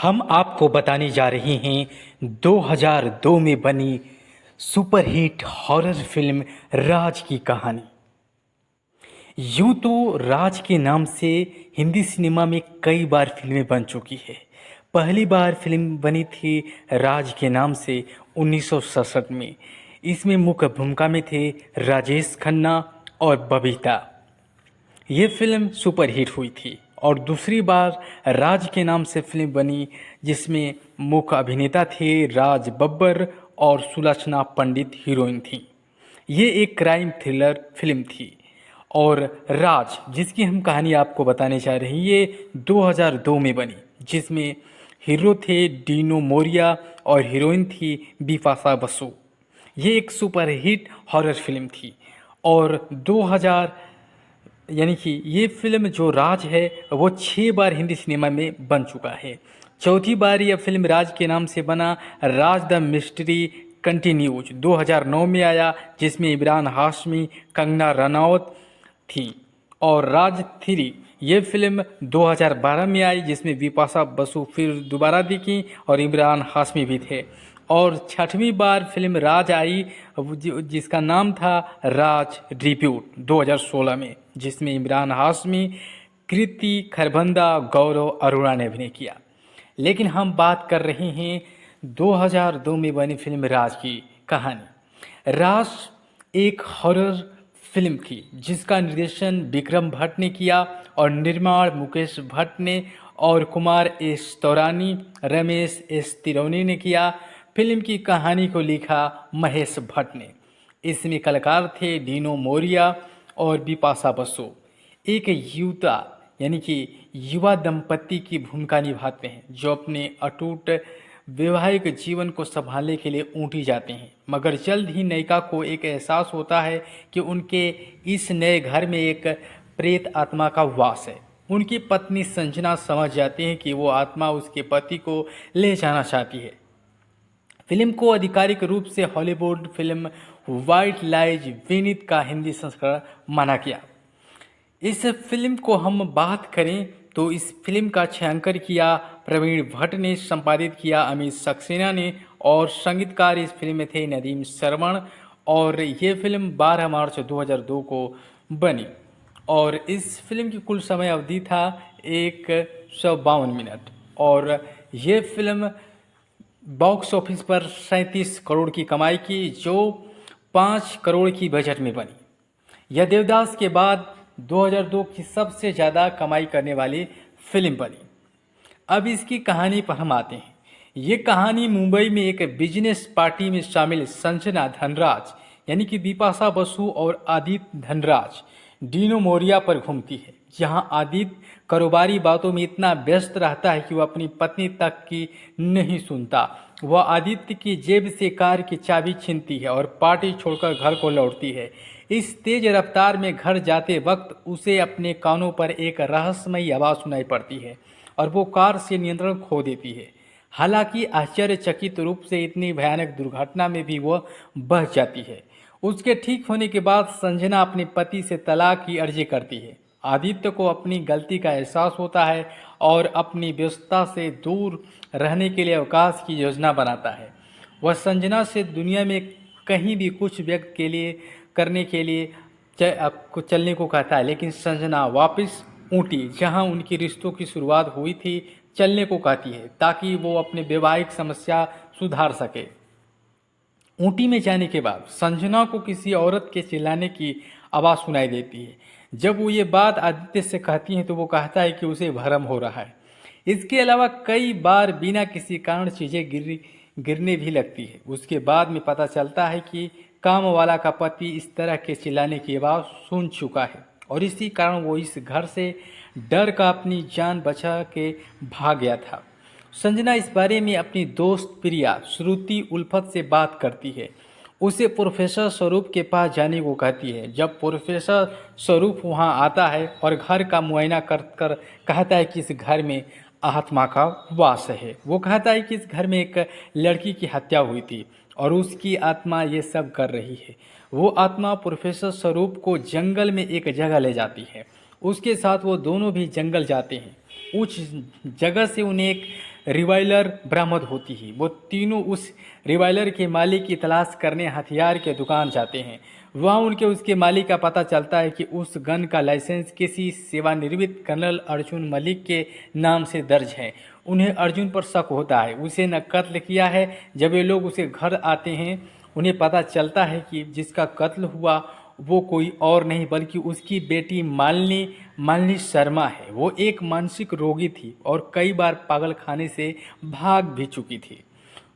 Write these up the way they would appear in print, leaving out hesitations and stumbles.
हम आपको बताने जा रहे हैं 2002 में बनी सुपरहिट हॉरर फिल्म राज की कहानी। यूं तो राज के नाम से हिंदी सिनेमा में कई बार फिल्में बन चुकी है। पहली बार फिल्म बनी थी राज के नाम से 1967 में। इसमें मुख्य भूमिका में थे राजेश खन्ना और बबीता। ये फिल्म सुपरहिट हुई थी और दूसरी बार राज के नाम से फिल्म बनी जिसमें मुख्य अभिनेता थे राज बब्बर और सुलक्षणा पंडित हीरोइन थी। ये एक क्राइम थ्रिलर फिल्म थी और राज जिसकी हम कहानी आपको बताने जा रहे हैं ये 2002 में बनी, जिसमें हीरो थे डीनो मोरिया और हीरोइन थी बिपाशा बसु। ये एक सुपरहिट हॉरर फिल्म थी और 2000 यानी कि ये फिल्म जो राज है वो 6 बार हिंदी सिनेमा में बन चुका है। चौथी बार यह फिल्म राज के नाम से बना राज द मिस्ट्री कंटिन्यूज 2009 में आया, जिसमें इमरान हाशमी, कंगना रनौत थी। और राज 3 ये फिल्म 2012 में आई, जिसमें बिपाशा बसु फिर दोबारा दिखी और इमरान हाशमी भी थे। और छठवीं बार फिल्म राज आई जिसका नाम था राज रिब्यूट 2016 में, जिसमें इमरान हाशमी, कृति खरबंदा, गौरव अरोड़ा ने अभिनय किया। लेकिन हम बात कर रहे हैं 2002 में बनी फिल्म राज की कहानी। राज एक हॉरर फिल्म थी जिसका निर्देशन विक्रम भट्ट ने किया और निर्माण मुकेश भट्ट ने और कुमार एस तौरानी, रमेश एस तिरौनी ने किया। फिल्म की कहानी को लिखा महेश भट्ट ने। इसमें कलाकार थे डीनो मोरिया और बिपाशा बसु। एक युवता यानी कि युवा दंपति की भूमिका निभाते हैं जो अपने अटूट वैवाहिक जीवन को संभालने के लिए ऊँटी जाते हैं, मगर जल्द ही नायिका को एक एहसास होता है कि उनके इस नए घर में एक प्रेत आत्मा का वास है। उनकी पत्नी संजना समझ जाती है कि वो आत्मा उसके पति को ले जाना चाहती है। फिल्म को आधिकारिक रूप से Hollywood film white lies Vineet का हिंदी संस्करण माना गया। इस फिल्म को हम बात करें तो इस फिल्म का छायांकन किया प्रवीण भट्ट ने, संपादित किया अमित सक्सेना ने और संगीतकार इस फिल्म में थे नदीम श्रवण। और ये फिल्म 12 मार्च 2002 को बनी और इस फिल्म की कुल समय अवधि था 152 मिनट। और ये फिल्म बॉक्स ऑफिस पर 37 करोड़ की कमाई की, जो 5 करोड़ की बजट में बनी। यह देवदास के बाद 2002 की सबसे ज़्यादा कमाई करने वाली फिल्म बनी। अब इसकी कहानी पर हम आते हैं। ये कहानी मुंबई में एक बिजनेस पार्टी में शामिल संजना धनराज यानी कि बिपाशा बसु और आदित्य धनराज डीनो मोरिया पर घूमती है। जहां आदित्य कारोबारी बातों में इतना व्यस्त रहता है कि वह अपनी पत्नी तक की नहीं सुनता। वह आदित्य की जेब से कार की चाबी छीनती है और पार्टी छोड़कर घर को लौटती है। इस तेज रफ्तार में घर जाते वक्त उसे अपने कानों पर एक रहस्यमयी आवाज़ सुनाई पड़ती है और वो कार से नियंत्रण खो देती है। हालांकि आश्चर्यचकित रूप से इतनी भयानक दुर्घटना में भी वह बच जाती है। उसके ठीक होने के बाद संजना अपने पति से तलाक की अर्जी करती है। आदित्य को अपनी गलती का एहसास होता है और अपनी व्यस्तता से दूर रहने के लिए अवकाश की योजना बनाता है। वह संजना से दुनिया में कहीं भी कुछ व्यक्त के लिए करने के लिए चलने को कहता है, लेकिन संजना वापस ऊटी जहां उनकी रिश्तों की शुरुआत हुई थी चलने को कहती है ताकि वो अपने वैवाहिक समस्या सुधार सके। ऊटी में जाने के बाद संजना को किसी औरत के चिल्लाने की आवाज़ सुनाई देती है। जब वो ये बात आदित्य से कहती है तो वो कहता है कि उसे भ्रम हो रहा है। इसके अलावा कई बार बिना किसी कारण चीज़ें गिरने भी लगती है। उसके बाद में पता चलता है कि काम वाला का पति इस तरह के चिल्लाने की आवाज़ सुन चुका है और इसी कारण वो इस घर से डर का अपनी जान बचा के भाग गया था। संजना इस बारे में अपनी दोस्त प्रिया श्रुति उल्फत से बात करती है। उसे प्रोफेसर स्वरूप के पास जाने को कहती है। जब प्रोफेसर स्वरूप वहां आता है और घर का मुआयना कर कहता है कि इस घर में आत्मा का वास है। वो कहता है कि इस घर में एक लड़की की हत्या हुई थी और उसकी आत्मा ये सब कर रही है। वो आत्मा प्रोफेसर स्वरूप को जंगल में एक जगह ले जाती है। उसके साथ वो दोनों भी जंगल जाते हैं। उस जगह से उन्हें एक रिवाल्वर बरामद होती है। वो तीनों उस रिवाल्वर के मालिक की तलाश करने हथियार के दुकान जाते हैं। वहाँ उसके मालिक का पता चलता है कि उस गन का लाइसेंस किसी सेवानिवृत्त कर्नल अर्जुन मलिक के नाम से दर्ज है। उन्हें अर्जुन पर शक होता है, उसे न कत्ल किया है। जब ये लोग उसे घर आते हैं, उन्हें पता चलता है कि जिसका कत्ल हुआ वो कोई और नहीं बल्कि उसकी बेटी मालिनी शर्मा है। वो एक मानसिक रोगी थी और कई बार पागल खाने से भाग भी चुकी थी।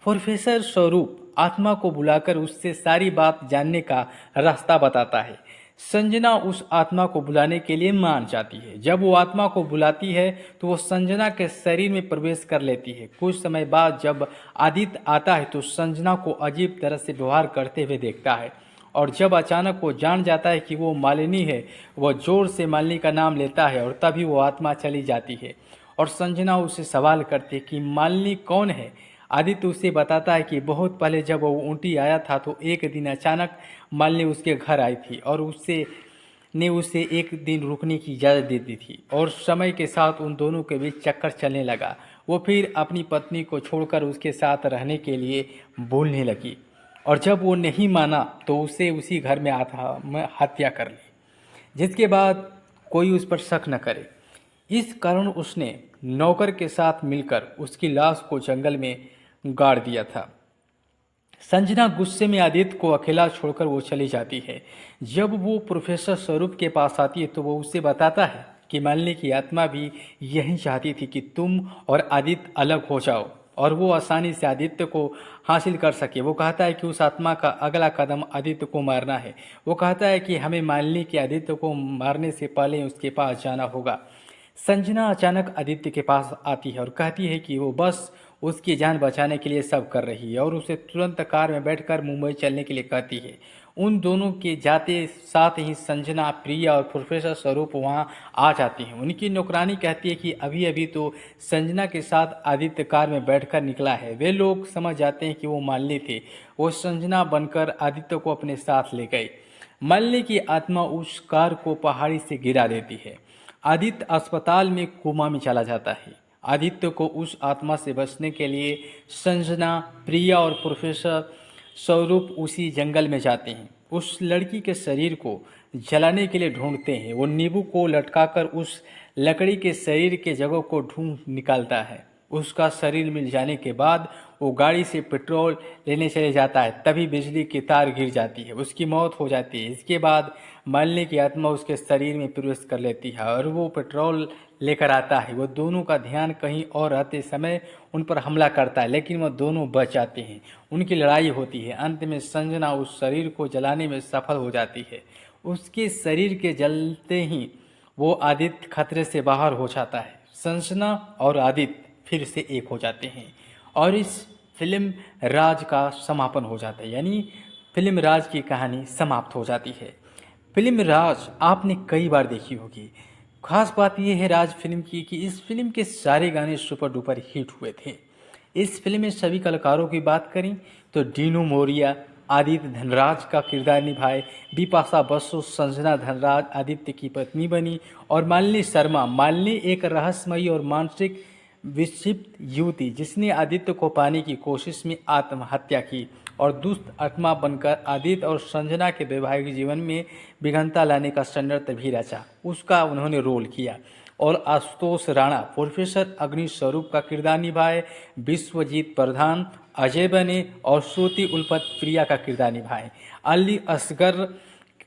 प्रोफेसर स्वरूप आत्मा को बुलाकर उससे सारी बात जानने का रास्ता बताता है। संजना उस आत्मा को बुलाने के लिए मान जाती है। जब वो आत्मा को बुलाती है तो वो संजना के शरीर में प्रवेश कर लेती है। कुछ समय बाद जब आदित्य आता है तो संजना को अजीब तरह से व्यवहार करते हुए देखता है और जब अचानक वो जान जाता है कि वो मालिनी है, वह जोर से मालिनी का नाम लेता है और तभी वो आत्मा चली जाती है। और संजना उससे सवाल करती है कि मालिनी कौन है। आदित्य उसे बताता है कि बहुत पहले जब वो ऊँटी आया था तो एक दिन अचानक मालिनी उसके घर आई थी और उसे एक दिन रुकने की इजाज़त दे दी थी और समय के साथ उन दोनों के बीच चक्कर चलने लगा। वो फिर अपनी पत्नी को छोड़कर उसके साथ रहने के लिए बोलने लगी और जब वो नहीं माना तो उसे उसी घर में हत्या कर ली, जिसके बाद कोई उस पर शक न करे। इस कारण उसने नौकर के साथ मिलकर उसकी लाश को जंगल में गाड़ दिया था। संजना गुस्से में आदित्य को अकेला छोड़कर वो चली जाती है। जब वो प्रोफेसर स्वरूप के पास आती है तो वो उसे बताता है कि मालिनी की आत्मा भी यही चाहती थी कि तुम और आदित्य अलग हो जाओ और वो आसानी से आदित्य को हासिल कर सके। वो कहता है कि उस आत्मा का अगला कदम आदित्य को मारना है। वो कहता है कि हमें मालिनी के आदित्य को मारने से पहले उसके पास जाना होगा। संजना अचानक आदित्य के पास आती है और कहती है कि वो बस उसकी जान बचाने के लिए सब कर रही है और उसे तुरंत कार में बैठकर मुंबई चलने के लिए कहती है। उन दोनों के जाते साथ ही संजना, प्रिया और प्रोफेसर स्वरूप वहां आ जाती हैं। उनकी नौकरानी कहती है कि अभी अभी तो संजना के साथ आदित्य कार में बैठकर निकला है। वे लोग समझ जाते हैं कि वो मालिनी थे। वो संजना बनकर आदित्य को अपने साथ ले गए। मालिनी की आत्मा उस कार को पहाड़ी से गिरा देती है। आदित्य अस्पताल में कोमा में चला जाता है। आदित्य को उस आत्मा से बचने के लिए संजना, प्रिया और प्रोफेसर स्वरूप उसी जंगल में जाते हैं। उस लड़की के शरीर को जलाने के लिए ढूंढते हैं। वो नींबू को लटकाकर उस लकड़ी के शरीर के जगह को ढूंढ निकालता है। उसका शरीर मिल जाने के बाद वो गाड़ी से पेट्रोल लेने चले जाता है। तभी बिजली की तार गिर जाती है, उसकी मौत हो जाती है। इसके बाद मालिनी की आत्मा उसके शरीर में प्रवेश कर लेती है और वो पेट्रोल लेकर आता है। वो दोनों का ध्यान कहीं और रहते समय उन पर हमला करता है, लेकिन वो दोनों बच जाते हैं। उनकी लड़ाई होती है। अंत में संजना उस शरीर को जलाने में सफल हो जाती है। उसके शरीर के जलते ही वो आदित्य खतरे से बाहर हो जाता है। संजना और आदित्य फिर से एक हो जाते हैं और इस फिल्म राज का समापन हो जाता है, यानी फिल्म राज की कहानी समाप्त हो जाती है। फिल्म राज आपने कई बार देखी होगी। खास बात यह है राज फिल्म की कि इस फिल्म के सारे गाने सुपर डुपर हिट हुए थे। इस फिल्म में सभी कलाकारों की बात करें तो डीनू मोरिया आदित्य धनराज का किरदार निभाए, बिपाशा बसु संजना धनराज आदित्य की पत्नी बनी और मालिनी शर्मा। मालिनी एक रहस्यमयी और मानसिक विक्षिप्त युवती जिसने आदित्य को पाने की कोशिश में आत्महत्या की और दुष्ट आत्मा बनकर आदित्य और संजना के वैवाहिक जीवन में विघ्नता लाने का षड्यंत्र भी रचा, उसका उन्होंने रोल किया। और आशुतोष राणा प्रोफेसर अग्नि स्वरूप का किरदार निभाए, विश्वजीत प्रधान अजय बने और श्रुति उल्पत प्रिया का किरदार निभाए। अली असगर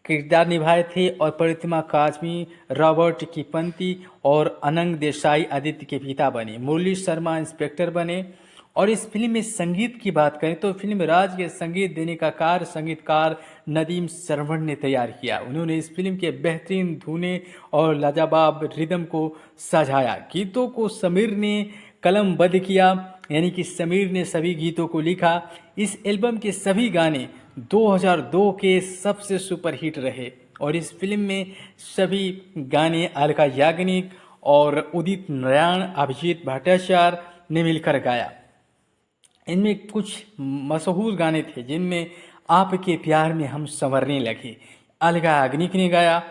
किरदार निभाए थे और प्रतिमा काजमी, रॉबर्ट कीपंती और अनंग देसाई आदित्य के पिता बने। मुरली शर्मा इंस्पेक्टर बने। और इस फिल्म में संगीत की बात करें तो फिल्म राज के संगीत देने का कार्य संगीतकार नदीम श्रवण ने तैयार किया। उन्होंने इस फिल्म के बेहतरीन धुनें और लाजवाब रिदम को सजाया। गीतों को समीर ने कलमबद्ध किया, यानी कि समीर ने सभी गीतों को लिखा। इस एल्बम के सभी गाने 2002 के सबसे सुपरहिट रहे और इस फिल्म में सभी गाने अलका याग्निक और उदित नारायण, अभिजीत भट्टाचार्य ने मिलकर गाया। इनमें कुछ मशहूर गाने थे जिनमें आपके प्यार में हम संवरने लगे अलका याग्निक ने गाया,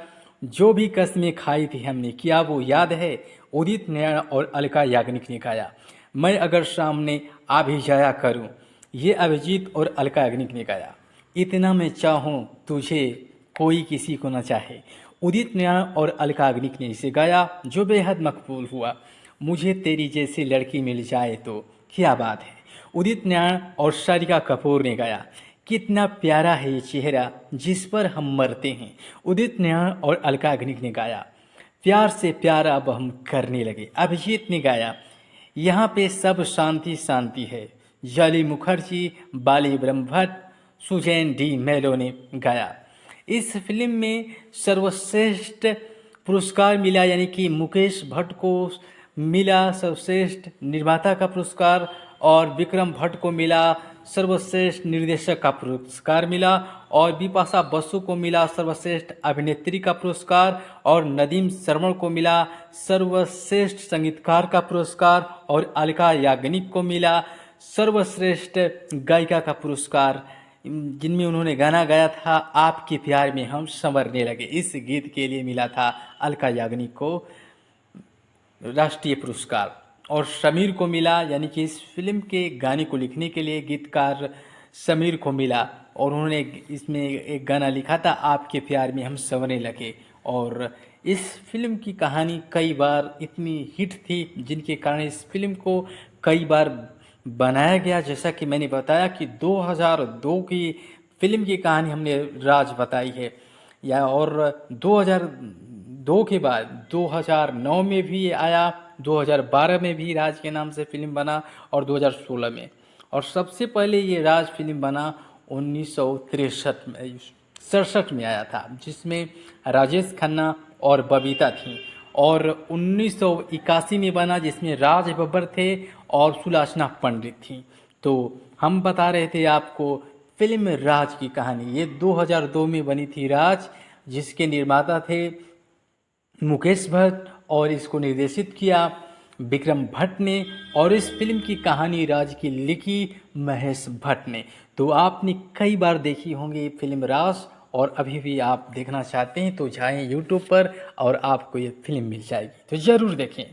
जो भी कस्में खाई थी हमने क्या वो याद है उदित नारायण और अलका याग्निक ने गाया। मैं अगर सामने आ भी जाया करूं, ये अभिजीत और अलका याग्निक ने गाया। इतना मैं चाहूं तुझे कोई किसी को न चाहे, उदित नारायण और अलका याग्निक ने इसे गाया, जो बेहद मकबूल हुआ। मुझे तेरी जैसी लड़की मिल जाए तो क्या बात है, उदित नारायण और सारिका कपूर ने गाया। कितना प्यारा है ये चेहरा जिस पर हम मरते हैं, उदित नारायण और अलका याग्निक ने गाया। प्यार से प्यार अब हम करने लगे, अभिजीत ने गाया। यहाँ पे सब शांति शांति है, जाली मुखर्जी, बाली ब्रह्मभट्ट, सुजैन डी मेलो ने गाया। इस फिल्म में सर्वश्रेष्ठ पुरस्कार मिला, यानी कि मुकेश भट्ट को मिला सर्वश्रेष्ठ निर्माता का पुरस्कार और विक्रम भट्ट को मिला सर्वश्रेष्ठ निर्देशक का पुरस्कार मिला और बिपाशा बसु को मिला सर्वश्रेष्ठ अभिनेत्री का पुरस्कार और नदीम श्रवण को मिला सर्वश्रेष्ठ संगीतकार का पुरस्कार और अलका याग्निक को मिला सर्वश्रेष्ठ गायिका का पुरस्कार, जिनमें उन्होंने गाना गाया था आपके प्यार में हम संवरने लगे। इस गीत के लिए मिला था अलका याग्निक को राष्ट्रीय पुरस्कार और समीर को मिला, यानी कि इस फिल्म के गाने को लिखने के लिए गीतकार समीर को मिला और उन्होंने इसमें एक गाना लिखा था आपके प्यार में हम संवरने लगे। और इस फिल्म की कहानी कई बार इतनी हिट थी जिनके कारण इस फिल्म को कई बार बनाया गया। जैसा कि मैंने बताया कि 2002 की फिल्म की कहानी हमने राज बताई है, या और 2002 के बाद 2009 में भी आया, 2012 में भी राज के नाम से फिल्म बना और 2016 में, और सबसे पहले ये राज फिल्म बना 1967 में आया था, जिसमें राजेश खन्ना और बबीता थी। और 1981 में बना जिसमें राज बब्बर थे और सुलोचना पंडित थी। तो हम बता रहे थे आपको फिल्म राज की कहानी। ये 2002 में बनी थी राज, जिसके निर्माता थे मुकेश भट्ट और इसको निर्देशित किया विक्रम भट्ट ने और इस फिल्म की कहानी राज की लिखी महेश भट्ट ने। तो आपने कई बार देखी होंगी ये फिल्म राज, और अभी भी आप देखना चाहते हैं तो जाएं यूट्यूब पर और आपको ये फिल्म मिल जाएगी, तो ज़रूर देखें।